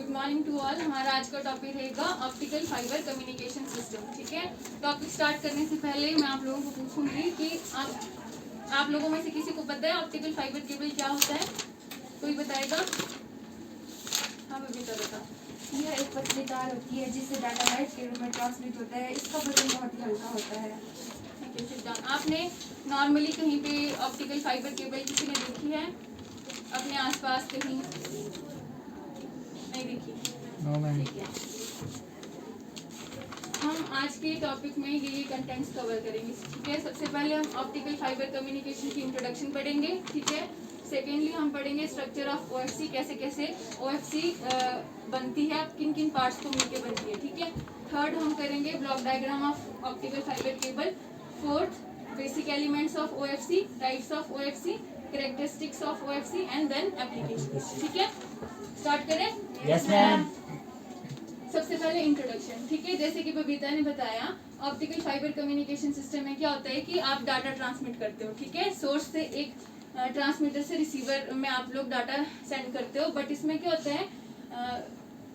Good morning to all. हमारा आज का टॉपिक रहेगा ऑप्टिकल फाइबर कम्युनिकेशन सिस्टम। ठीक है, टॉपिक स्टार्ट करने से पहले मैं आप लोगों को पूछूंगी कि आप लोगों में से किसी को पता है ऑप्टिकल फाइबर केबल क्या होता है? कोई बताएगा? हाँ बबीता बता। यह एक पतली तार होती है जिससे डाटा लाइट के रूप में ट्रांसमिट होता है। इसका वजन बहुत ही हल्का होता है। ठीक है, सिट डाउन। आपने नॉर्मली कहीं पे ऑप्टिकल फाइबर केबल किसी ने देखी है अपने आसपास कहीं? नहीं देखी? ठीक है, हम आज के टॉपिक में ये कंटेंट्स कवर करेंगे। ठीक है, सबसे पहले हम ऑप्टिकल फाइबर कम्युनिकेशन की इंट्रोडक्शन पढ़ेंगे। ठीक है, सेकेंडली हम पढ़ेंगे स्ट्रक्चर ऑफ ओएफसी, कैसे कैसे ओएफसी बनती है, किन किन पार्ट्स को मिलकर बनती है। ठीक है, थर्ड हम करेंगे block diagram of optical fibre cable. Fourth basic elements of OFC, types of OFC, characteristics of OFC and then application. ठीक है, स्टार्ट करें? Yes ma'am. सबसे पहले इंट्रोडक्शन। ठीक है, जैसे कि बबीता ने बताया, ऑप्टिकल फाइबर कम्युनिकेशन सिस्टम में क्या होता है कि आप डाटा ट्रांसमिट करते हो। ठीक है, सोर्स से एक ट्रांसमीटर से रिसीवर में आप लोग डाटा सेंड करते हो, बट इसमें क्या होता है,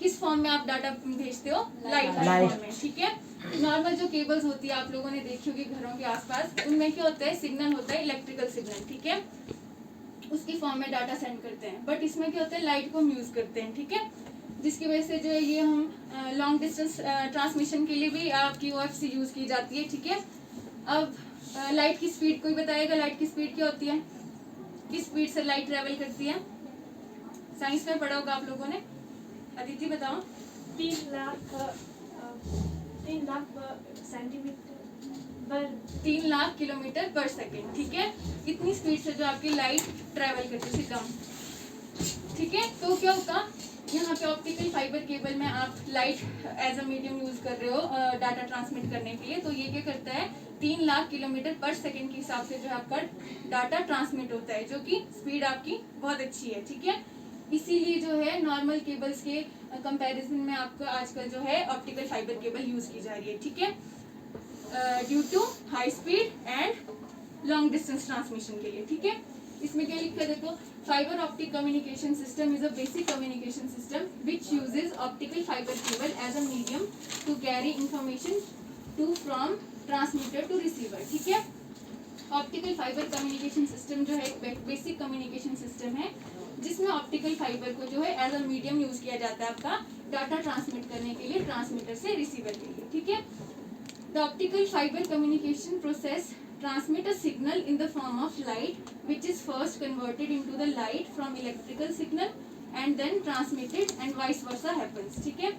किस फॉर्म में आप डाटा भेजते हो? लाइट फॉर्म में। ठीक है, नॉर्मल जो केबल्स होती है आप लोगों ने देखी होगी घरों के आसपास, उनमें क्या होता है, सिग्नल होता है, इलेक्ट्रिकल सिग्नल। ठीक है, उसकी फॉर्म में डाटा सेंड करते हैं, बट इसमें क्या होता है, लाइट को हम यूज करते हैं। ठीक है, जिसकी वजह से जो है ये हम लॉन्ग डिस्टेंस ट्रांसमिशन के लिए भी आपकी ओएफसी यूज की जाती है। ठीक है, अब लाइट की स्पीड कोई बताएगा? लाइट की स्पीड क्या होती है? किस स्पीड से लाइट ट्रेवल करती है? साइंस में पढ़ा होगा आप लोगों ने। अदिति बताओ। 3 लाख सेंटीमीटर 3 लाख किलोमीटर पर सेकेंड। ठीक है, इतनी स्पीड से जो आपकी लाइट ट्रेवल करती है कम। ठीक है, तो क्या होगा, यहाँ पे ऑप्टिकल फाइबर केबल में आप light as a medium use कर रहे हो डाटा ट्रांसमिट करने के लिए, तो ये क्या करता है, 3 लाख किलोमीटर पर सेकेंड के हिसाब से जो आपका डाटा ट्रांसमिट होता है, जो कि स्पीड आपकी बहुत अच्छी है। ठीक है, इसीलिए जो है नॉर्मल केबल्स के कंपैरिजन में आपका आजकल जो है ऑप्टिकल फाइबर केबल यूज की जा रही है। ठीक है, due to high speed and long distance transmission के लिए। ठीक है, इसमें क्या लिखा है देखो, fibre optic communication system is a basic communication system which uses optical fibre cable as a medium to carry information to from transmitter to receiver. ठीक है, ऑप्टिकल फाइबर कम्युनिकेशन सिस्टम जो है एक बेसिक कम्युनिकेशन सिस्टम है जिसमें optical fibre को जो है एज अ मीडियम यूज किया जाता है आपका डाटा ट्रांसमिट करने के लिए ट्रांसमीटर से रिसीवर के लिए। ठीक है, the optical fibre communication process transmit a signal in the form of light which is first converted into the light from electrical signal and then transmitted and vice versa happens। ठीक है,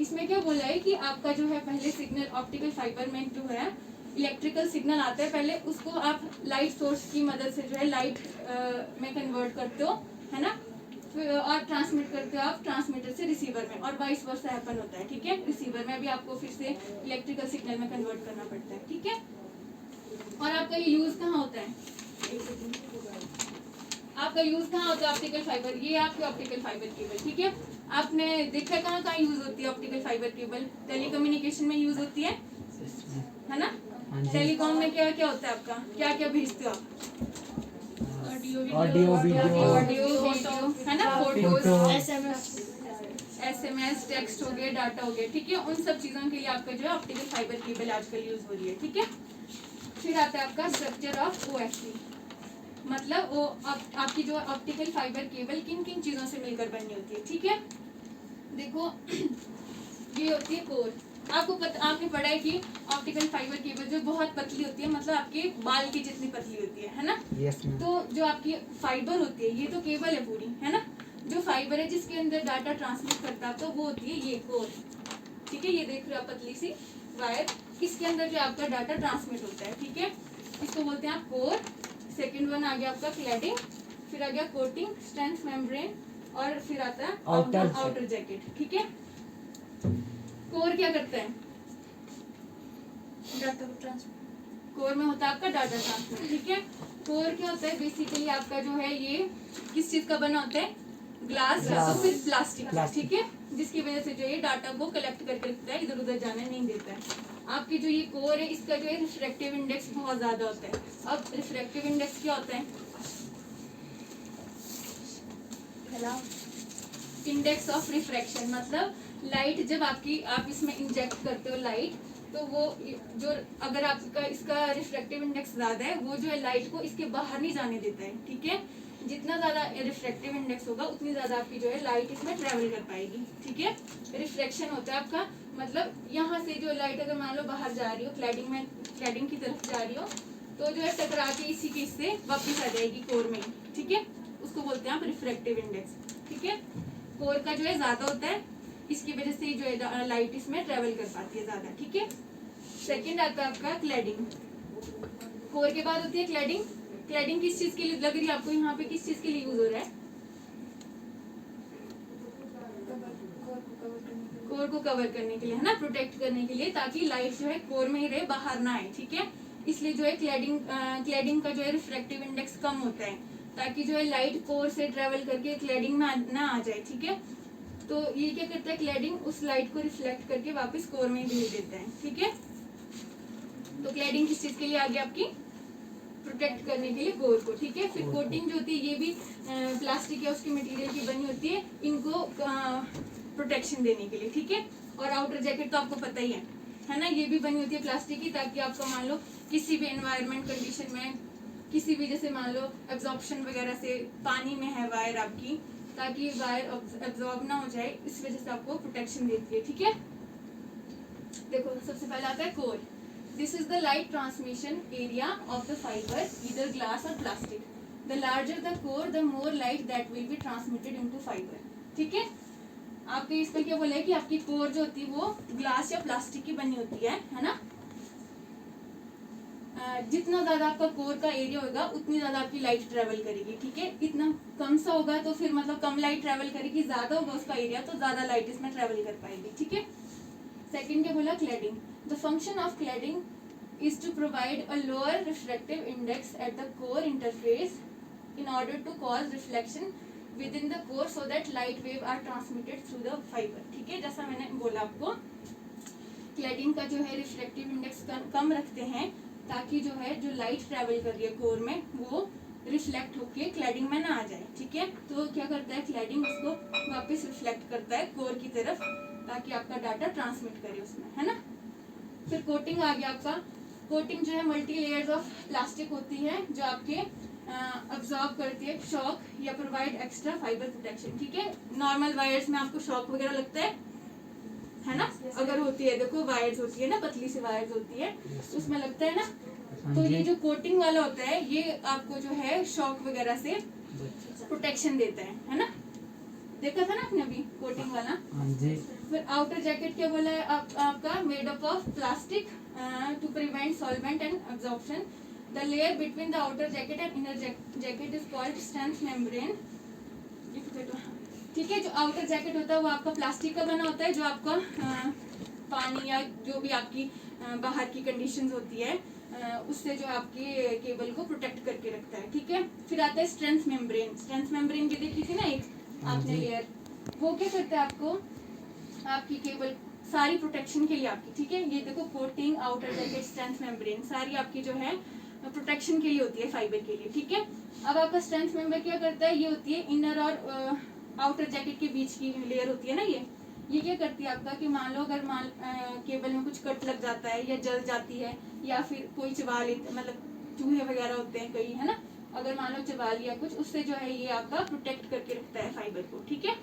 इसमें क्या बोला है कि आपका जो है पहले सिग्नल ऑप्टिकल फाइबर में जो है इलेक्ट्रिकल सिग्नल आता है, पहले उसको आप लाइट सोर्स की मदद से जो है लाइट में कन्वर्ट करते हो, है ना, और ट्रांसमिट करते हो आप ट्रांसमीटर से रिसीवर में, और वाइस वर्सा हैपन होता है। ठीक है, रिसीवर में भी आपको फिर से इलेक्ट्रिकल सिग्नल में कन्वर्ट करना पड़ता है। ठीक है, और आपका ये यूज कहाँ होता है? आपका यूज कहाँ होता है ऑप्टिकल फाइबर? ये आपकी ऑप्टिकल फाइबर केबल। ठीक है, आपने देखा कहाँ कहाँ यूज होती है ऑप्टिकल फाइबर केबल? टेलीकम्युनिकेशन में यूज होती है ना। टेलीकॉम में क्या क्या होता है आपका, क्या क्या भेजते हो आप? ऑडियो वीडियो है ना, फोटोज, SMS, SMS, टेक्स्ट हो गए, डाटा हो गया। ठीक है, उन सब चीजों के लिए आपका जो है ऑप्टिकल फाइबर केबल आजकल यूज हो रही है। ठीक है, फिर आता है आपका स्ट्रक्चर ऑफ ओएफसी, मतलब वो आपकी जो ऑप्टिकल फाइबर केबल किन किन चीजों से मिलकर बननी होती है। ठीक है, देखो ये होती है कोर। आपने पढ़ा है कि ऑप्टिकल फाइबर केबल जो बहुत पतली होती है, मतलब आपके बाल की जितनी पतली होती है ना। yes, तो जो आपकी फाइबर होती है, ये तो केबल है पूरी, है ना, जो फाइबर है जिसके अंदर डाटा ट्रांसमिट करता है, तो वो होती है ये कोर। ठीक है, ये देख रहे हो आप पतली सी वायर, इसके अंदर जो आपका डाटा ट्रांसमिट होता है। ठीक है, इसको बोलते हैं आप कोर। सेकंड वन आ गया आपका क्लैडिंग, फिर आ गया कोटिंग, स्ट्रेंथ मेम्ब्रेन, और फिर आता है आउटर जैकेट। ठीक है, कोर क्या करता है? डाटा को ट्रांसमिट। कोर में होता है आपका डाटा ट्रांसमिट। ठीक है, कोर क्या होता है, बेसिकली आपका जो है ये किस चीज का बना होता है? ग्लास या तो फिर प्लास्टिक। ठीक है, जिसकी वजह से जो ये डाटा को कलेक्ट करके रखता है, इधर उधर जाने नहीं देता है। आपकी जो ये कोर है, इसका जो है रिफ्रैक्टिव इंडेक्स बहुत ज्यादा होता है। अब रिफ्रैक्टिव इंडेक्स क्या होता है? इंडेक्स ऑफ रिफ्रैक्शन, मतलब लाइट जब आप इसमें इंजेक्ट करते हो लाइट, तो वो जो अगर आपका इसका रिफ्रैक्टिव इंडेक्स ज्यादा है, वो जो है लाइट को इसके बाहर नहीं जाने देता है, ठीक है। जितना ज्यादा रिफ्रैक्टिव इंडेक्स होगा उतनी ज्यादा आपकी जो है लाइट इसमें ट्रेवल कर पाएगी, ठीक है। रिफ्रैक्शन होता है आपका, मतलब यहाँ से जो लाइट अगर मान लो बाहर जा रही हो, क्लैडिंग की तरफ जा रही हो, तो जो है टकरा के इसी के इससे वापस आ जाएगी कोर में, ठीक है। उसको बोलते हैं आप रिफ्रैक्टिव इंडेक्स, ठीक है। कोर का जो है ज्यादा होता है, इसकी वजह से जो है लाइट इसमें ट्रेवल कर पाती है ज्यादा, ठीक है। सेकंड आता है आपका क्लैडिंग। कोर के बाद होती है क्लैडिंग। क्लैडिंग किस चीज के लिए लग रही है आपको, यहाँ पे किस चीज के लिए यूज हो रहा है? कोर को कवर करने के लिए, है ना, प्रोटेक्ट करने के लिए, ताकि लाइट जो है कोर में ही रहे, बाहर ना आए, ठीक है। इसलिए जो है क्लैडिंग का जो है रिफ्रैक्टिव इंडेक्स कम होता है, ताकि जो है लाइट कोर से ट्रेवल करके क्लैडिंग में ना आ जाए, ठीक है। तो ये क्या करता है, क्लैडिंग उस लाइट को रिफ्लेक्ट करके वापस कोर में भेज देता है, ठीक है। तो क्लैडिंग किस चीज के लिए आ गई आपकी? प्रोटेक्ट करने के लिए कोर को, ठीक है। फिर कोटिंग जो होती है ये भी प्लास्टिक या उसके मटेरियल की बनी होती है, इनको प्रोटेक्शन देने के लिए, ठीक है। और आउटर जैकेट तो आपको पता ही है ना, ये भी बनी होती है प्लास्टिक की, ताकि आपको मान लो किसी भी एनवायरमेंट कंडीशन में, किसी भी जैसे मान लो एब्जॉर्प्शन वगैरह से, पानी में है वायर आपकी, ताकि वायर एब्जॉर्ब ना हो जाए, इस वजह से आपको प्रोटेक्शन देती है, ठीक है। देखो सबसे पहले आता है core. This is the light transmission area of the fibre, either glass और plastic. The larger the core the more light that will be transmitted into fibre, ठीक है। आपके इस पर क्या बोला है कि आपकी कोर जो होती है वो ग्लास या प्लास्टिक की बनी होती है ना। जितना ज्यादा आपका कोर का एरिया होगा उतनी ज्यादा आपकी लाइट ट्रेवल करेगी, ठीक है। इतना कम सा होगा तो फिर मतलब कम लाइट ट्रेवल करेगी, ज्यादा होगा उसका एरिया तो ज्यादा लाइट इसमें ट्रेवल कर पाएगी, ठीक है। सेकंड क्या बोला, cladding. The function of cladding is to provide a lower refractive index at the core interface in order to cause reflection within the core so that light wave are transmitted through the fibre, ठीक है। जैसा मैंने बोला आपको, cladding का जो है refractive index कम रखते हैं, ताकि जो है जो लाइट ट्रेवल कर रही है कोर में वो रिफ्लेक्ट होके क्लैडिंग में ना आ जाए, ठीक है। तो क्या करता है क्लैडिंग, उसको वापस रिफ्लेक्ट करता है कोर की तरफ, ताकि आपका डाटा ट्रांसमिट करे उसमें, है ना। फिर कोटिंग आ गया आपका। कोटिंग जो है मल्टी लेयर्स ऑफ प्लास्टिक होती है, जो आपके अब्सॉर्ब करती है शॉक या प्रोवाइड एक्स्ट्रा फाइबर प्रोटेक्शन, ठीक है। नॉर्मल वायर्स में आपको शॉक वगैरह लगता है ना, अगर होती है, देखो वायर्स होती है ना, पतली सी वायर्स होती है, उसमें लगता है ना। तो ये जो कोटिंग वाला होता है ये आपको जो है शॉक वगैरह से प्रोटेक्शन देता है ना। देखा था ना आपने अभी कोटिंग वाला। फिर आउटर जैकेट क्या बोला है आपका, made up of plastic to prevent solvent and absorption. The layer between the outer jacket and inner jacket is called strength membrane, ठीक है। जो आउटर जैकेट होता है वो आपका प्लास्टिक का बना होता है, जो आपका पानी या जो भी आपकी बाहर की कंडीशंस होती है उससे जो आपकी केबल को प्रोटेक्ट करके रखता है, ठीक है। फिर आता है स्ट्रेंथ मेम्ब्रेन। स्ट्रेंथ मेम्ब्रेन की देखी थी ना एक आपने लेयर, वो क्या करता है आपको, आपकी केबल सारी प्रोटेक्शन के लिए आपकी, ठीक है। ये देखो coating, outer jacket, strength membrane, सारी आपकी जो है प्रोटेक्शन के लिए होती है, फाइबर के लिए, ठीक है। अब आपका स्ट्रेंथ मेम्बर क्या करता है, ये होती है इनर और आउटर जैकेट के बीच की लेयर होती है ना, ये क्या करती है आपका कि मान लो अगर केबल में कुछ कट लग जाता है या जल जाती है, या फिर कोई चबा लेते, मतलब चूहे वगैरह होते हैं कई, है ना, अगर मान लो चबा लिया कुछ, उससे जो है ये आपका प्रोटेक्ट करके रखता है फाइबर को, ठीक है।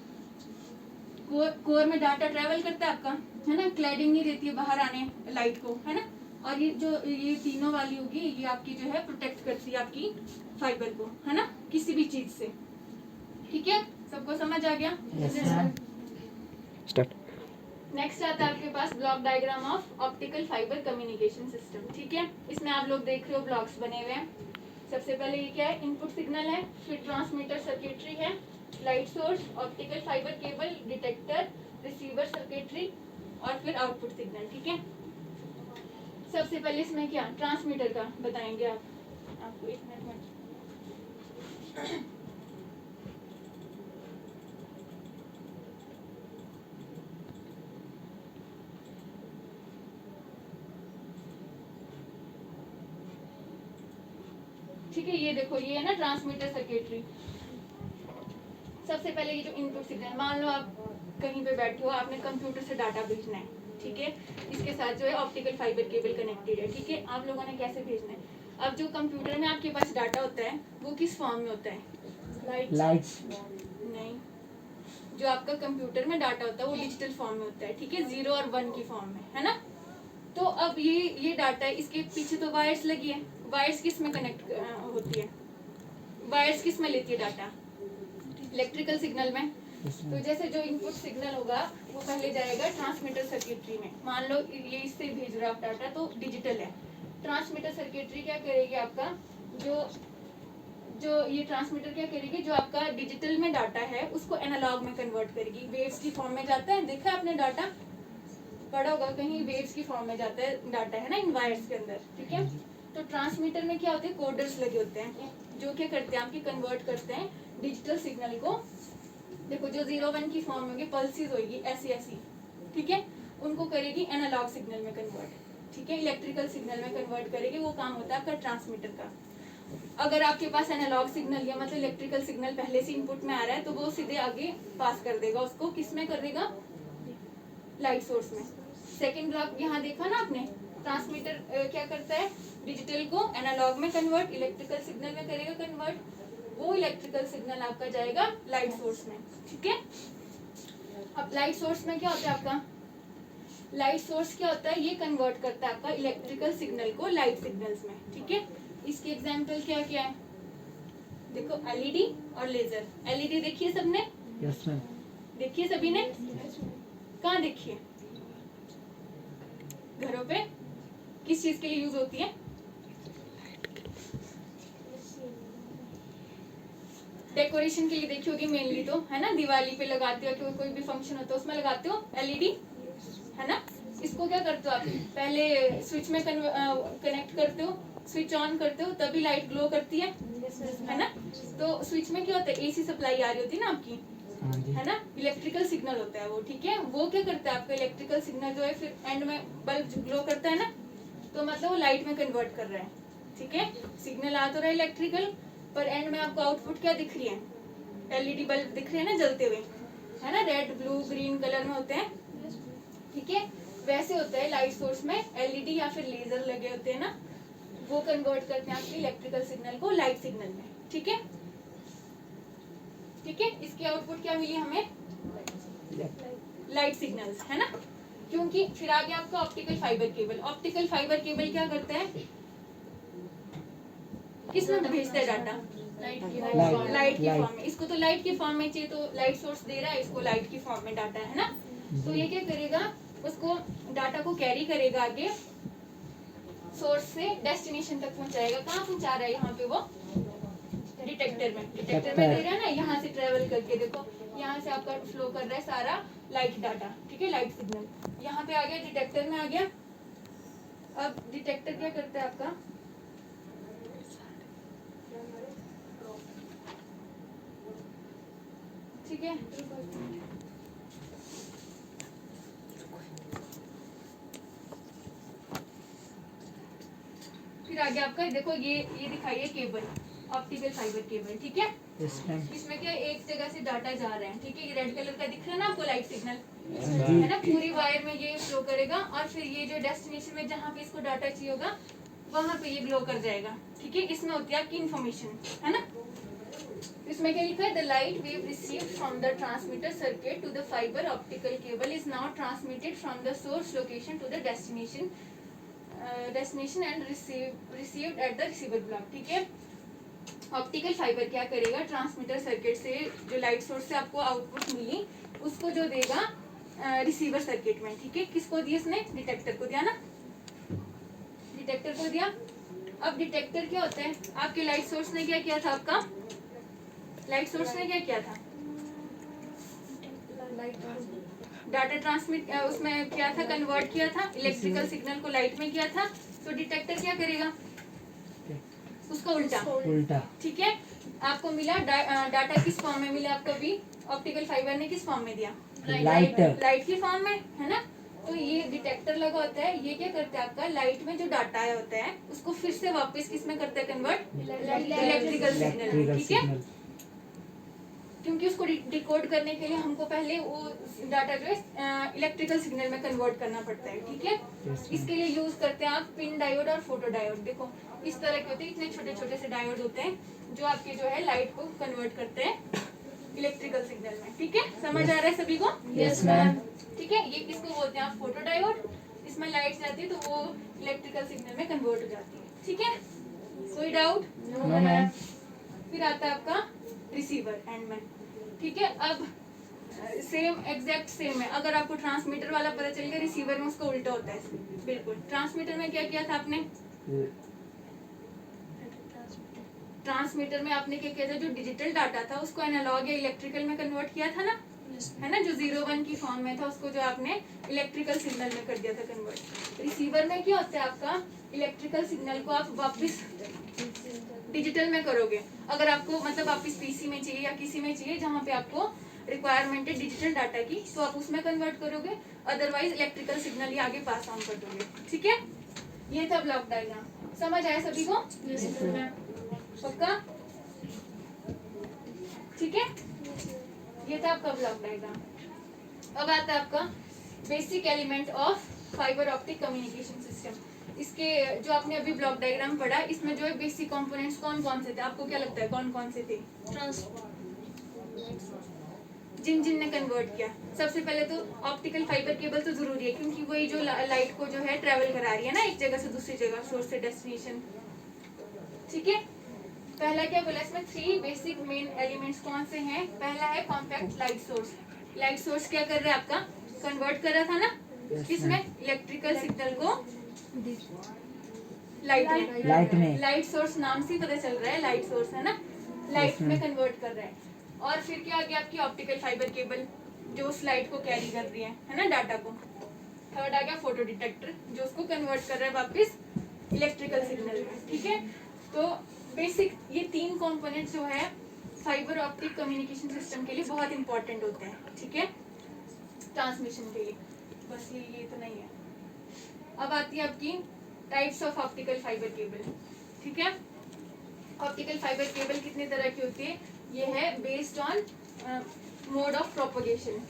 कोर में डाटा ट्रेवल करता है आपका, है ना, क्लैडिंग नहीं देती है बाहर आने लाइट को, है ना। और ये जो ये तीनों वाली होगी ये आपकी जो है प्रोटेक्ट करती है आपकी फाइबर को, है ना, किसी भी चीज से, ठीक है। सबको समझ आ गया? स्टार्ट। नेक्स्ट आता है आपके पास block diagram of optical fibre communication system, ठीक है। इसमें आप लोग देख रहे हो ब्लॉक्स बने हुए हैं। सबसे पहले ये क्या है, इनपुट सिग्नल है, फिर ट्रांसमीटर सर्किटरी है, light source, optical fibre cable, detector, receiver circuitry और फिर आउटपुट सिग्नल, ठीक है। सबसे पहले इसमें क्या ट्रांसमीटर का बताएंगे आपको एक मिनट। ठीक है, ये देखो ये है ना ट्रांसमीटर सर्किटरी। सबसे पहले ये जो इनपुट सिग्नल, मान लो आप कहीं पे बैठे हो, आपने कंप्यूटर से डाटा भेजना है, ठीक है, इसके साथ जो है ऑप्टिकल फाइबर केबल कनेक्टेड है, ठीक है। आप लोगों ने कैसे भेजना है? अब जो कंप्यूटर में आपके पास डाटा होता है वो किस फॉर्म में होता है? लाइट नहीं, जो आपका कंप्यूटर में डाटा होता है वो डिजिटल फॉर्म में होता है, ठीक है, 0 और 1 की फॉर्म में, है ना। तो अब ये डाटा है, इसके पीछे तो वायर्स लगी है, वायर्स किस में कनेक्ट होती है? वायर्स किस में लेती है डाटा? इलेक्ट्रिकल सिग्नल में। तो जैसे जो इनपुट सिग्नल होगा वो पहले जाएगा ट्रांसमीटर सर्किटरी में। मान लो ये इससे भेज रहा है डाटा, तो डिजिटल है। ट्रांसमीटर सर्किटरी क्या करेगी? आपका जो ये ट्रांसमीटर क्या करेगी, जो आपका डिजिटल में डाटा है उसको एनालॉग में कन्वर्ट करेगी। वेव्स की फॉर्म में जाता है, देखा आपने डाटा पढ़ा होगा कहीं, वेव्स की फॉर्म में जाता है डाटा, है ना, इन वायर्स के अंदर, ठीक है। तो ट्रांसमीटर में क्या होते हैं? कोडर्स लगे होते हैं, जो क्या करते हैं, आपकी कन्वर्ट करते हैं डिजिटल सिग्नल को। देखो जो 0-1 की फॉर्म में होगी, पल्सेस होगी ऐसी ऐसी, ठीक है, उनको करेगी एनालॉग सिग्नल में कन्वर्ट, ठीक है, इलेक्ट्रिकल सिग्नल में कन्वर्ट करेगी। वो काम होता है आपका ट्रांसमीटर का। अगर आपके पास एनालॉग सिग्नल या मतलब इलेक्ट्रिकल सिग्नल पहले से इनपुट में आ रहा है तो वो सीधे आगे पास कर देगा उसको, किस में कर देगा? लाइट सोर्स में। सेकंड ब्लॉक यहाँ देखा ना आपने, ट्रांसमीटर क्या करता है? डिजिटल को एनालॉग में कन्वर्ट, इलेक्ट्रिकल सिग्नल में करेगा कन्वर्ट। वो इलेक्ट्रिकल सिग्नल आपका जाएगा लाइट सोर्स में, ठीक है। अब लाइट सोर्स में क्या होता है आपका? लाइट सोर्स क्या होता है? ये कन्वर्ट करता है आपका इलेक्ट्रिकल सिग्नल को लाइट सिग्नल्स में, ठीक है। इसके एग्जाम्पल क्या क्या है? देखो एलईडी और लेजर। एलईडी देखिए सबने? Yes ma'am. देखिए सभी ने? कहाँ देखिए? घरों पे किस चीज के लिए यूज होती है? डेकोरेशन के लिए देखी होगी मेनली, तो है ना, दिवाली पे लगाते हो, कोई भी फंक्शन होता है उसमें लगाते हो एलईडी, है ना। इसको क्या करते हो आप? पहले स्विच में कनेक्ट करते हो, स्विच ऑन करते हो, तभी लाइट ग्लो करती है ना। तो स्विच में क्या होता है? एसी सप्लाई आ रही होती है ना आपकी, है ना, इलेक्ट्रिकल सिग्नल होता है वो, ठीक है। वो क्या करता है आपका इलेक्ट्रिकल सिग्नल जो है फिर एंड में बल्ब ग्लो करता है ना, तो मतलब वो लाइट में कन्वर्ट कर रहा है, ठीक है। सिग्नल आ तो रहा है इलेक्ट्रिकल, पर एंड में आपको आउटपुट क्या दिख रही है? एलईडी बल्ब दिख रहे हैं ना जलते हुए, है ना, रेड ब्लू ग्रीन कलर में होते हैं, ठीक है। वैसे होता है लाइट सोर्स में एलईडी या फिर लेजर लगे होते हैं ना, वो कन्वर्ट करते हैं आपके इलेक्ट्रिकल सिग्नल को लाइट सिग्नल में, ठीक है, ठीक है। इसकी आउटपुट क्या मिली हमें? लाइट सिग्नल्स, है ना। क्योंकि फिर आगे आपका optical fibre cable. Optical fibre cable क्या करता है? किस में भेजता है डाटा? लाइट की फॉर्म में। इसको तो लाइट की फॉर्म में चाहिए, तो लाइट सोर्स दे रहा है इसको लाइट की फॉर्म में डाटा, है ना। तो ये क्या करेगा? उसको डाटा को कैरी करेगा आगे, सोर्स से डेस्टिनेशन तक पहुंचाएगा। कहाँ पहुंचा रहा है? यहाँ पे वो डिटेक्टर में दे रहा है ना, यहाँ से ट्रेवल करके देखो, यहाँ से आपका फ्लो कर रहा है सारा लाइट डाटा, ठीक है, लाइट सिग्नल। यहाँ पे आ गया, डिटेक्टर में आ गया। अब डिटेक्टर क्या करता है आपका? ठीक है, फिर आगे आपका देखो, ये दिखाइए केबल, ऑप्टिकल फाइबर केबल, ठीक है। इसमें क्या एक जगह से डाटा जा रहा है, ठीक है, ये रेड कलर का दिख रहा है ना आपको लाइट सिग्नल, है ना, पूरी वायर में ये फ्लो करेगा और फिर ये जो डेस्टिनेशन में जहाँ पे इसको डाटा चाहिए होगा वहां पे ये ग्लो कर जाएगा, ठीक है। इसमें होती है आपकी इन्फॉर्मेशन, है ना। इसमें क्या लिखा है? The light wave received from the transmitter circuit to the fibre optical cable is now transmitted from the source location to the destination and received at the receiver block, ठीक है। ऑप्टिकल फाइबर क्या करेगा? Transmitter circuit से जो light source से आपको output मिली उसको जो देगा रिसीवर सर्किट में, ठीक है। किसको दिया इसने? डिटेक्टर को दिया ना, डिटेक्टर को दिया। अब डिटेक्टर क्या होता है? आपके लाइट सोर्स ने क्या किया था? आपका लाइट सोर्स ने क्या किया था? डाटा ट्रांसमिट उसमें क्या था? कन्वर्ट किया था, इलेक्ट्रिकल सिग्नल को लाइट में किया था। तो डिटेक्टर क्या करेगा? उसका उल्टा, ठीक है। आपको मिला डाटा किस फॉर्म में मिला आपको? भी ऑप्टिकल फाइबर ने किस फॉर्म में दिया? लाइट की फॉर्म में, है ना। तो ये डिटेक्टर लगा होता है, ये क्या करता है? आपका लाइट में जो डाटा आया होता है उसको फिर से वापस किस में करता है? कन्वर्ट, इलेक्ट्रिकल सिग्नल, ठीक है। क्योंकि उसको डिकोड करने के लिए हमको पहले वो डाटा जो है इलेक्ट्रिकल सिग्नल में कन्वर्ट करना पड़ता है, ठीक है। इसके लिए यूज करते हैं आप पिन डायोड और फोटो डायोड। देखो इस तरह के होते हैं, इतने छोटे छोटे से डायोड होते हैं जो आपके जो है लाइट को कन्वर्ट करते हैं इलेक्ट्रिकल सिग्नल में, ठीक है। समझ आ रहा है सभी को? Yes ma'am. ठीक है, ये इसको बोलते हैं आप फोटो डायोड। इसमें लाइट जाती है तो वो इलेक्ट्रिकल सिग्नल में कन्वर्ट हो जाती है, ठीक है। कोई डाउट? No ma'am. फिर आता है आपका रिसीवर एंड में, ठीक है। अब सेम एग्जैक्ट सेम है। अगर आपको ट्रांसमीटर वाला पता चल गया, रिसीवर में उसका उल्टा होता है बिल्कुल। ट्रांसमीटर में क्या किया था आपने? ट्रांसमीटर में आपने क्या किया था, जो डिजिटल डाटा था उसको एनालॉग या इलेक्ट्रिकल में कन्वर्ट किया था ना, है ना। जो 0-1 की फॉर्म में था उसको जो आपने इलेक्ट्रिकल सिग्नल में कर दिया था कन्वर्ट। रिसीवर में क्या होता है आपका, इलेक्ट्रिकल सिग्नल को आप वापस डिजिटल में करोगे। अगर आपको मतलब वापस पीसी में चाहिए या किसी में चाहिए जहाँ पे आपको रिक्वायरमेंट है डिजिटल डाटा की, तो आप उसमें कन्वर्ट करोगे। अदरवाइज इलेक्ट्रिकल सिग्नल ही आगे पास ऑन कर दोगे, ठीक है। ये था ब्लॉक डायग्राम। समझ आया सभी को? पक्का? ठीक है, ये था आपका ब्लॉक डायग्राम। अब आता है आपका basic element of fibre optic communication system. इसके जो आपने अभी ब्लॉक डायग्राम पढ़ा, इसमें जो है बेसिक कंपोनेंट्स कौन कौन से थे, आपको क्या लगता है कौन कौन से थे? जिन जिन ने कन्वर्ट किया, सबसे पहले तो ऑप्टिकल फाइबर केबल तो जरूरी है, क्योंकि वही जो लाइट को जो है ट्रेवल करा रही है ना एक जगह से दूसरी जगह, सोर्स से डेस्टिनेशन, ठीक है। पहला क्या बोला इसमें, 3 बेसिक मेन एलिमेंट्स कौन से हैं? पहला है compact light source. Light source क्या कर रहा है आपका, कन्वर्ट कर रहा था ना किसमें, इलेक्ट्रिकल सिग्नल को लाइट में। लाइट सोर्स नाम से ही पता चल रहा है लाइट सोर्स है ना, लाइट में कन्वर्ट कर रहा है। और फिर क्या आ गया आपकी ऑप्टिकल फाइबर केबल, जो उस लाइट को कैरी कर रही है ना डाटा को। थर्ड आ गया फोटो डिटेक्टर, जो उसको कन्वर्ट कर रहा है वापस इलेक्ट्रिकल सिग्नल में, ठीक है। तो बेसिक ये 3 कंपोनेंट्स जो है फाइबर ऑप्टिक कम्युनिकेशन सिस्टम के लिए बहुत इंपॉर्टेंट होते हैं, ठीक है, ट्रांसमिशन के लिए। बस ये तो नहीं है। अब आती है आपकी types of optical fibre cable, ठीक है। ऑप्टिकल फाइबर केबल कितने तरह की होती है? ये है based on mode of propagation,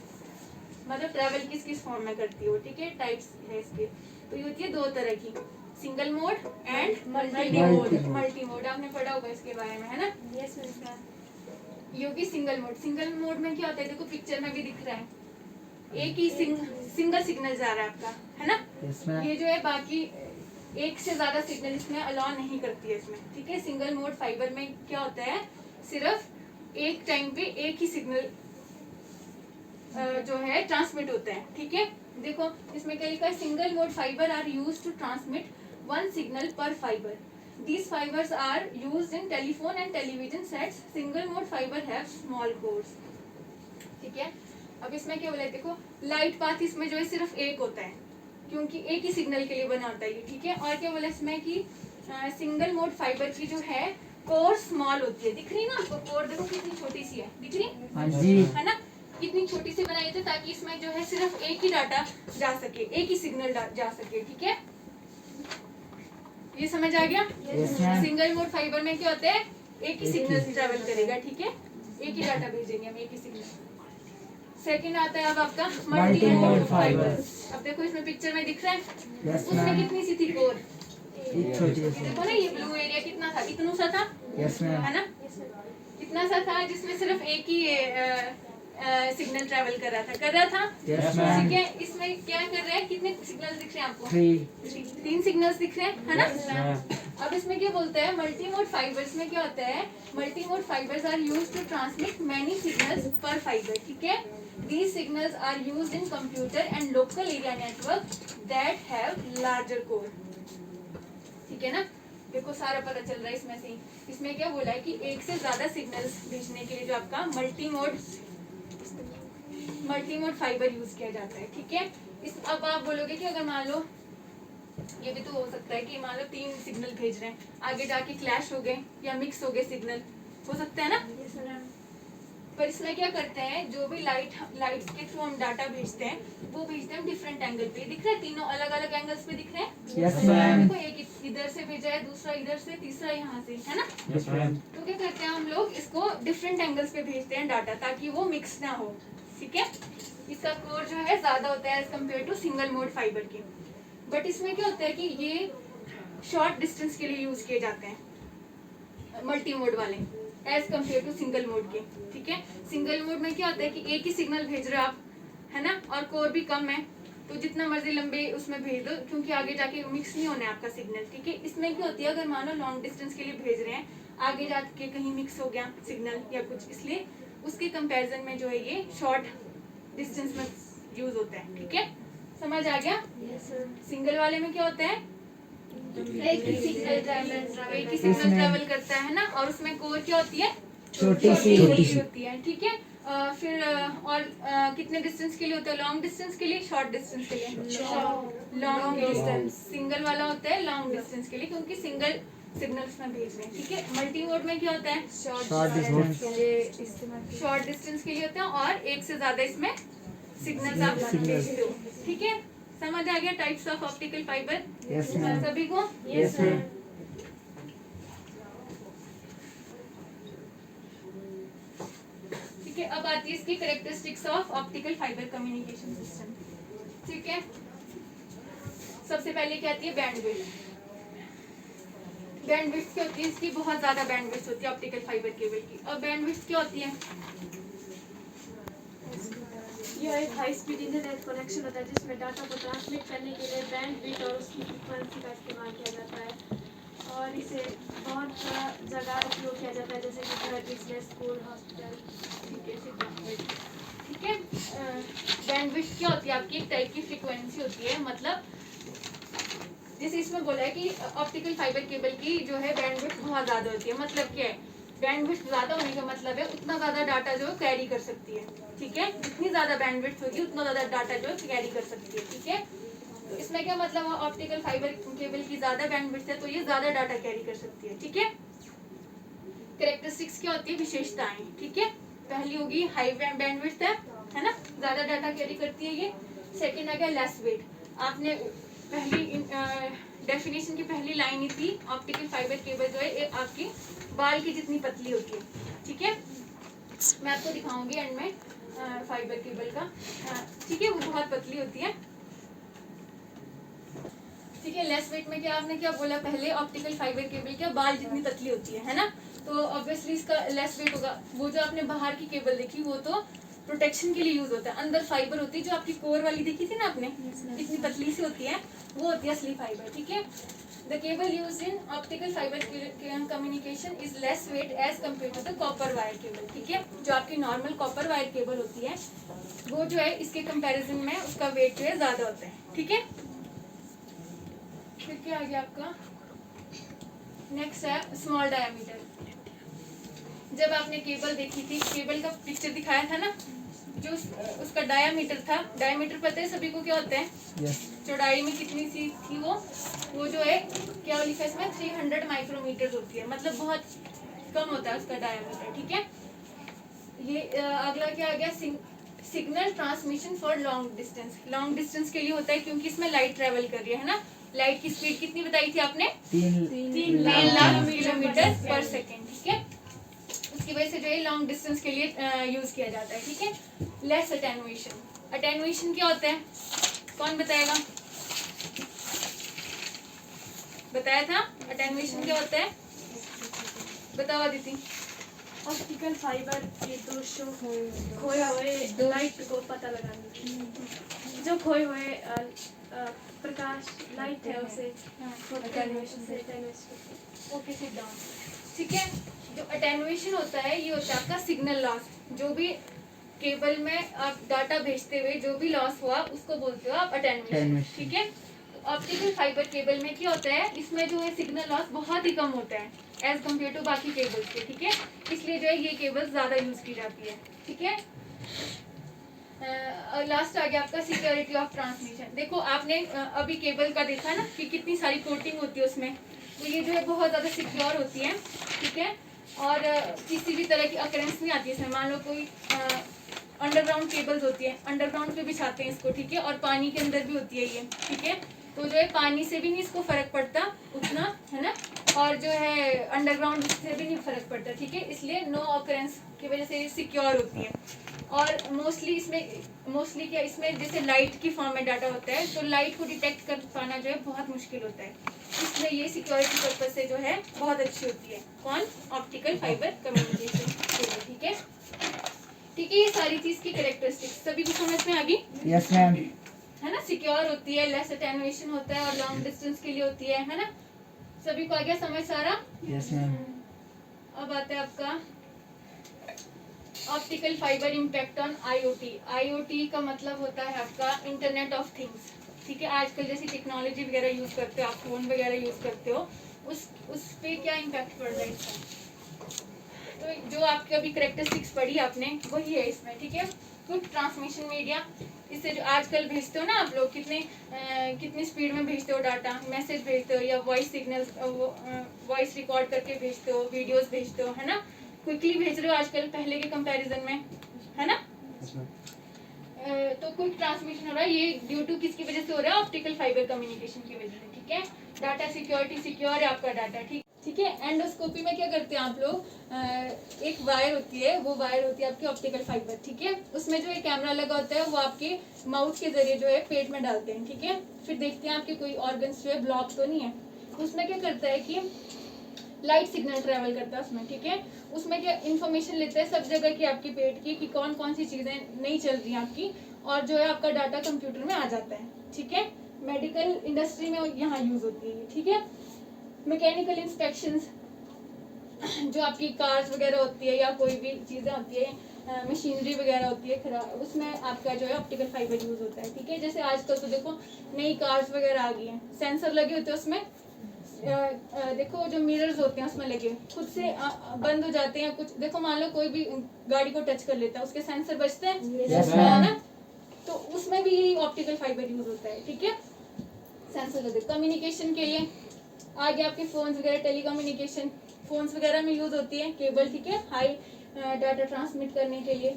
मतलब ट्रैवल किस किस फॉर्म में करती है वो, ठीक है। टाइप्स है इसके, तो ये होती है 2 तरह की, single mode and multi mode. Multi mode आपने पढ़ा होगा इसके बारे में, है ना? Yes ma'am. ये होगी सिंगल मोड। सिंगल मोड में क्या होता है, देखो पिक्चर में भी दिख रहा है, एक ही सिंगल सिग्नल जा रहा है आपका, है ना। yes, ये जो है बाकी एक से ज्यादा सिग्नल इसमें अलाउ नहीं करती है इसमें, ठीक है। सिंगल मोड फाइबर में क्या होता है, सिर्फ एक टाइम पे एक ही सिग्नल जो है ट्रांसमिट होता है, ठीक है। देखो इसमें क्या लिखा है, single mode fibre are used to transmit 1 signal per fibre. These fibers are used in telephone and television sets. Single mode fiber have small cores. ठीक है। अब इसमें क्या बोला है, देखो लाइट पाथ इसमें जो है सिर्फ एक होता है, क्योंकि एक ही सिग्नल के लिए बना होता है ये, ठीक है। और क्या बोला इसमें कि सिंगल मोड फाइबर की जो है कोर स्मॉल होती है, दिख रही ना आपको कोर, देखो कितनी छोटी सी है, दिख रही हाँ जी, है ना, कितनी छोटी सी बनाई थी ताकि इसमें जो है सिर्फ एक ही डाटा जा सके, एक ही सिग्नल जा सके, ठीक है। ये समझ आ गया? Yes, ma'am. Single mode fibre में क्या होता है, एक ही सिग्नल ट्रैवल करेगा, ठीक है, एक ही डाटा भेजेंगे हम, एक ही सिग्नल। सेकंड आता है अब आपका multi mode Multi-mode fibre. fibers. अब देखो इसमें पिक्चर में दिख रहा है, Yes, उसमें ma'am. कितनी सी थी कोर, एक छोटी ये सी। देखो ना, ये ब्लू एरिया कितना था, इतना सा था, Yes, ma'am. है ना, इतना सा था जिसमें सिर्फ एक ही सिग्नल ट्रैवल कर रहा था, Yes, ठीक ma'am. है। इसमें क्या कर रहा है, कितने सिग्नल दिख रहे हैं आपको? 3. 3 सिग्नल्स दिख रहे हैं, है ना। Yes, ma'am. अब इसमें क्या बोलता है, मल्टी मोड फाइबर्स में क्या होता है, multi mode fibres are used to transmit many signals per fibre, ठीक है। These signals are used in computer and local area network that have larger core, ठीक है ना। देखो सारा पता चल रहा है इसमें से। इसमें क्या बोला है कि एक से ज्यादा सिग्नल्स भेजने के लिए जो आपका मल्टी मोड फाइबर यूज किया जाता है, ठीक है। इस अब आप बोलोगे कि अगर मान लो, ये भी तो हो सकता है कि मान लो 3 सिग्नल भेज रहे हैं, आगे जाके क्लैश हो गए या मिक्स हो गए सिग्नल, हो सकता है ना। पर इसमें क्या करते हैं, जो भी लाइट्स के थ्रू हम डाटा भेजते हैं वो भेजते हैं डिफरेंट एंगल पे। दिख रहा है, तीनों अलग अलग एंगल्स पे दिख रहे हैं। Yes, ma'am. देखो, एक इधर से भेजा है, दूसरा इधर से, तीसरा यहाँ से, है ना। Yes ma'am. तो क्या करते हैं हम लोग, इसको डिफरेंट एंगल्स पे भेजते हैं डाटा, ताकि वो मिक्स ना हो। ठीक है, इसका कोर जो है ज्यादा होता है as compare to single mode fibre के। बट इसमें क्या होता है कि ये शॉर्ट डिस्टेंस के लिए यूज किए जाते हैं मल्टी मोड वाले, as compare to single mode के। ठीक है, सिंगल मोड में क्या होता है कि एक ही सिग्नल भेज रहे हो आप, है ना, और कोर भी कम है, तो जितना मर्जी लंबे उसमें भेज दो, क्योंकि आगे जाके मिक्स नहीं होना है आपका सिग्नल। ठीक है, इसमें क्या होती है, अगर मानो लॉन्ग डिस्टेंस के लिए भेज रहे हैं, आगे जाके कहीं मिक्स हो गया सिग्नल या कुछ, इसलिए उसके कंपैरिजन में जो है ये शॉर्ट डिस्टेंस में यूज होता है। ठीक है, समझ आ गया। सिंगल वाले में क्या होता है, एक ही सिग्नल ट्रैवल करता है ना, और उसमें कोर क्या होती है, छोटी सी होती है। ठीक है, फिर और कितने डिस्टेंस के लिए होता है, लॉन्ग डिस्टेंस के लिए, शॉर्ट डिस्टेंस के लिए, लॉन्ग डिस्टेंस। सिंगल वाला होता है लॉन्ग डिस्टेंस के लिए, क्योंकि सिंगल सिग्नल उसमें भेज रहे हैं। ठीक है, मल्टी मोड में क्या होता है, शॉर्ट डिस्टेंस शॉर्ट डिस्टेंस के लिए होता है, और एक से ज्यादा इसमें सिग्नल आप भेजते हो। ठीक है, समझ आ गया types of optical fibre yes ma'am. सभी को। Yes ma'am. ठीक है, अब आती है इसकी characteristics of optical fibre communication system. ठीक है, सबसे पहले क्या आती है, बैंडविड्थ। बैंडविड्थ क्या होती है, इसकी बहुत ज्यादा बैंडविड्थ होती है ऑप्टिकल फाइबर केबल की। अब बैंडविड्थ क्या होती है, यह एक हाई स्पीड इंटरनेट कनेक्शन होता है जिसमें डाटा को ट्रांसमिट करने के लिए बैंडविड्थ और उसकी फ्रीक्वेंसी का इस्तेमाल किया जाता है, और इसे बहुत जगह उपयोग किया जाता है, जैसे कि घर, बिजनेस, स्कूल, हॉस्पिटल। ठीक है, बैंडविड्थ क्या होती है, आपकी एक टाइप की फ्रीक्वेंसी होती है। मतलब जैसे इसमें बोला है कि ऑप्टिकल फाइबर केबल की जो है बैंडविड्थ बहुत ज्यादा होती है। मतलब क्या है, बैंडविड्थ ज्यादा होने का मतलब है उतना ज्यादा डाटा जो कैरी कर सकती है। ठीक है, जितनी ज्यादा बैंडविड्थ होगी उतना ज्यादा डाटा जो कैरी कर सकती है। ठीक है, तो इसमें क्या मतलब है, ऑप्टिकल फाइबर केबल की ज्यादा बैंडविड्थ है तो ये ज्यादा डाटा कैरी कर सकती है। ठीक है, कैरेक्टरिस्टिक्स क्या होती है, विशेषताएं। ठीक है, पहली होगी हाई बैंडविड्थ है ना, ज्यादा डाटा कैरी करती है ये। सेकंड आ गया लेस वेट। आपने पहली डेफिनेशन की पहली लाइन ही थी, ऑप्टिकल फाइबर केबल जो है आपकी बाल की जितनी पतली होती है। ठीक है, मैं आपको दिखाऊंगी एंड में फाइबर केबल का। ठीक है, वो बहुत पतली होती है। ठीक है, लेस वेट में क्या आपने क्या बोला पहले, ऑप्टिकल फाइबर केबल क्या बाल जितनी पतली होती है ना, तो ऑब्वियसली इसका लेस वेट होगा। वो जो आपने बाहर की केबल देखी वो तो प्रोटेक्शन के लिए यूज होता है, अंदर फाइबर होती है, जो आपकी कोर वाली देखी थी ना आपने, इतनी पतली सी होती है, वो होती है असली फाइबर। ठीक है, the cable use in optical fibre communication is less weight as compare to the copper wire cable. ठीक है, जो आपकी नॉर्मल कॉपर वायर केबल होती है वो जो है इसके कंपैरिजन में उसका वेट जो है ज्यादा होता है। ठीक है, फिर क्या आ गया आपका, नेक्स्ट है स्मॉल डायमीटर। जब आपने केबल देखी थी, केबल का पिक्चर दिखाया था ना, जो उसका डायमीटर था, डायमीटर पता है सभी को क्या होता है, यस चौड़ाई में कितनी सी थी वो जो है क्या लिखा है इसमें, 300 माइक्रोमीटर होती है, मतलब बहुत कम होता है उसका डायमीटर। ठीक है, ये अगला क्या आ गया, signal transmission for long distance. Long distance के लिए होता है क्योंकि इसमें लाइट ट्रेवल कर रही है ना। लाइट की स्पीड कितनी बताई थी आपने, 3 लाख किलोमीटर पर सेकेंड। ठीक है, उसकी वजह से जो है लॉन्ग डिस्टेंस के लिए यूज किया जाता है। ठीक है, लेस अटेनुएशन। अटेनुएशन क्या होता है, कौन बताएगा, बताया था अटेनुएशन क्या होता है, बताओ अदिति। ऑप्टिकल फाइबर के दोषों खोए हुए लाइट को पता लगाने के लिए। जो खोए हुए प्रकाश लाइट है उसे अटेनुएशन से अटेनुएशन। Okay, sit down. ठीक है, जो अटेनुएशन होता है ये होता है आपका सिग्नल लॉस। जो भी केबल में आप डाटा भेजते हुए जो भी लॉस हुआ उसको बोलते हो आप अटेनुएशन। ठीक है, ऑप्टिकल फाइबर केबल में क्या होता है, इसमें जो है सिग्नल लॉस बहुत ही कम होता है एज कम्पेयर टू बाकी केबल्स के। ठीक है, इसलिए जो है ये केबल ज्यादा यूज की जाती है। ठीक है, लास्ट आ गया आपका सिक्योरिटी ऑफ ट्रांसमिशन। देखो आपने अभी केबल का देखा ना कि कितनी सारी कोटिंग होती है उसमें, तो ये जो है बहुत ज़्यादा सिक्योर होती है। ठीक है, और किसी भी तरह की अकरेंस नहीं आती इसमें। मान लो कोई अंडरग्राउंड केबल्स होती है, अंडरग्राउंड पे बिछाते हैं इसको, ठीक है, और पानी के अंदर भी होती है ये, ठीक है, तो जो है पानी से भी नहीं इसको फर्क पड़ता उतना, है ना, और जो है अंडरग्राउंड से भी नहीं फर्क पड़ता, ठीक है, इसलिए नो ऑकरेंस की वजह से ये सिक्योर होती है। और मोस्टली क्या इसमें जैसे लाइट की फॉर्म में डाटा होता है, तो लाइट को डिटेक्ट कर पाना जो है बहुत मुश्किल होता है, इसलिए ये सिक्योरिटी पर्पज से जो है बहुत अच्छी होती है। कौन? ऑप्टिकल फाइबर कम्युनिकेशन, ठीक है, ठीक है। ये सारी चीज की कैरेक्टरिस्टिक्स सभी को समझ में आ गई, यस मैम। है ना। सिक्योर होती है, लेस अटेन्युएशन होता है और लॉन्ग डिस्टेंस के लिए होती है ना। सभी को आ गया समझ सारा? Yes ma'am. अब आता है आपका optical fibre impact on IoT. IoT का मतलब होता है आपका इंटरनेट ऑफ थिंग्स, ठीक है। आजकल जैसी टेक्नोलॉजी वगैरह यूज करते हो आप, फोन वगैरह यूज करते हो, उस पे क्या इम्पैक्ट पड़ रहा है इसका। तो जो आपकी अभी कैरेक्टरिस्टिक्स पढ़ी आपने वही है इसमें, ठीक है। क्विक ट्रांसमिशन मीडिया, इससे जो आजकल भेजते हो ना आप लोग, कितनी स्पीड में भेजते हो डाटा, मैसेज भेजते हो या वॉइस सिग्नल, वॉइस रिकॉर्ड करके भेजते हो, वीडियोस भेजते हो, है ना, क्विकली भेज रहे हो आजकल पहले के कंपैरिजन में, है ना। तो क्विक ट्रांसमिशन हो रहा है, ये ड्यू टू किसकी वजह से हो रहा है? ऑप्टिकल फाइबर कम्युनिकेशन की वजह से, ठीक है। डाटा सिक्योरिटी, सिक्योर है आपका डाटा, ठीक है। एंडोस्कोपी में क्या करते हैं आप लोग, एक वायर होती है, वो वायर होती है आपकी ऑप्टिकल फाइबर, ठीक है। उसमें जो एक कैमरा लगा होता है वो आपके माउथ के जरिए जो है पेट में डालते हैं, ठीक है। फिर देखते हैं आपके कोई ऑर्गन्स जो है ब्लॉक तो नहीं है। उसमें क्या करता है कि लाइट सिग्नल ट्रेवल करता है उसमें, ठीक है। उसमें क्या इन्फॉर्मेशन लेता है सब जगह की, आपकी पेट की, कि कौन कौन सी चीजें नहीं चल रही आपकी, और जो है आपका डाटा कंप्यूटर में आ जाता है, ठीक है। मेडिकल इंडस्ट्री में यहाँ यूज होती है, ठीक है। मैकेनिकल इंस्पेक्शंस, जो आपकी कार्स वगैरह होती है या कोई भी चीज़ें होती है, मशीनरी वगैरह होती है खराब, उसमें आपका जो है ऑप्टिकल फाइबर यूज होता है, ठीक है। जैसे आजकल तो देखो नई कार्स वगैरह आ गई हैं, सेंसर लगे होते हैं उसमें, देखो जो मिरर्स होते हैं उसमें लगे हुए, खुद से बंद हो जाते हैं कुछ। देखो मान लो कोई भी गाड़ी को टच कर लेता है, उसके सेंसर बजते हैं, Yes, है ना, तो उसमें भी यही ऑप्टिकल फाइबर यूज होता है, ठीक है। सेंसर लगे कम्युनिकेशन के लिए, आगे आपके फोन्स वगैरह, टेलीकम्युनिकेशन फोन्स वगैरह में यूज होती है केबल, ठीक है, हाई डाटा ट्रांसमिट करने के लिए।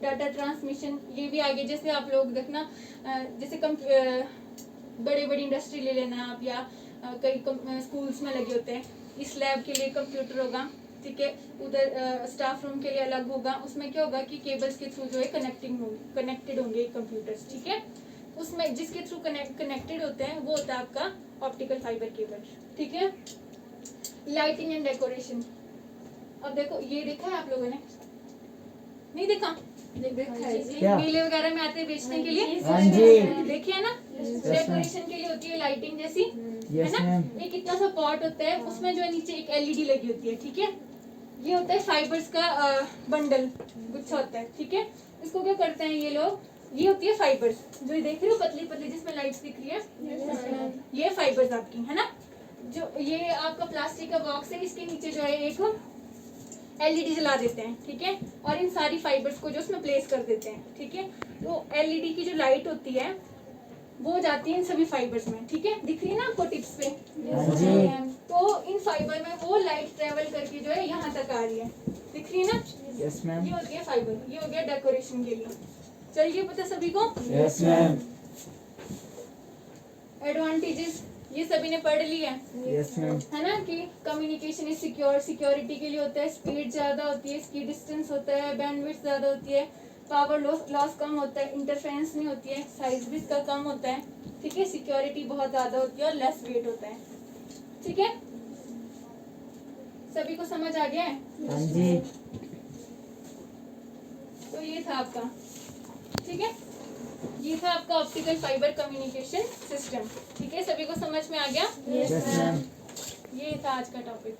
डाटा ट्रांसमिशन ये भी आगे, जैसे आप लोग देखना, जैसे बड़ी बड़ी इंडस्ट्री ले लेना आप, या कई स्कूल्स में लगे होते हैं, इस लैब के लिए कंप्यूटर होगा, ठीक है, उधर स्टाफ रूम के लिए अलग होगा। उसमें क्या होगा कि केबल्स के थ्रू जो है कनेक्टेड होंगे कंप्यूटर्स, ठीक है। उसमें जिसके थ्रू कनेक्टेड होते हैं वो होता है आपका ऑप्टिकल फाइबर केबल, ठीक है। लाइटिंग एंड डेकोरेशन, अब देखो ये देखा है आप लोगों ने, नहीं देखा? क्या? मेले वगैरह में आते हैं बेचने के लिए, हाँ जी। देखिए है ना, डेकोरेशन के लिए होती है लाइटिंग जैसी, है यस ना। मैम। एक इतना सा पॉट होता है, उसमें जो है नीचे एक एलईडी लगी होती है, ठीक है। ये होता है फाइबर्स का बंडल, गुच्छा होता है, ठीक है। इसको क्या करते हैं ये लोग, ये होती है फाइबर्स, जो ये देख रहे हो पतली पतली जिसमें लाइट्स दिख रही है, ये फाइबर्स आपकी, है ना। जो ये आपका प्लास्टिक का बॉक्स है, इसके नीचे जो है एक एलईडी जला देते हैं, ठीक है, और इन सारी फाइबर्स को जो उसमें प्लेस कर देते हैं, ठीक है। तो एलईडी की जो लाइट होती है वो जाती है इन सभी फाइबर्स में, ठीक है, दिख रही है ना आपको टिप्स पे। हाँ जी। तो इन फाइबर में वो लाइट ट्रेवल करके जो है यहाँ तक आ रही है, दिख रही है ना। Yes ma'am. ये होती है फाइबर, ये हो गया डेकोरेशन के लिए। चलिए पता सभी को। Yes ma'am. एडवांटेजेस ये सभी ने पढ़ लिया यस मैम। है ना, कि कम्युनिकेशन इज सिक्योर, सिक्योरिटी के लिए होता है, स्पीड ज्यादा होती है, इसकी डिस्टेंस होता है, बैंडविड्थ ज्यादा होती है, पावर लॉस कम होता है, इंटरफेरेंस नहीं होती है, साइज भी इसका कम होता है, ठीक है, सिक्योरिटी बहुत ज्यादा होती है और लेस वेट होता है, ठीक है। सभी को समझ आ गया है? हाँ जी। तो ये था आपका, ठीक है, ये था आपका ऑप्टिकल फाइबर कम्युनिकेशन सिस्टम, ठीक है। सभी को समझ में आ गया? Yes ma'am. ये था आज का टॉपिक।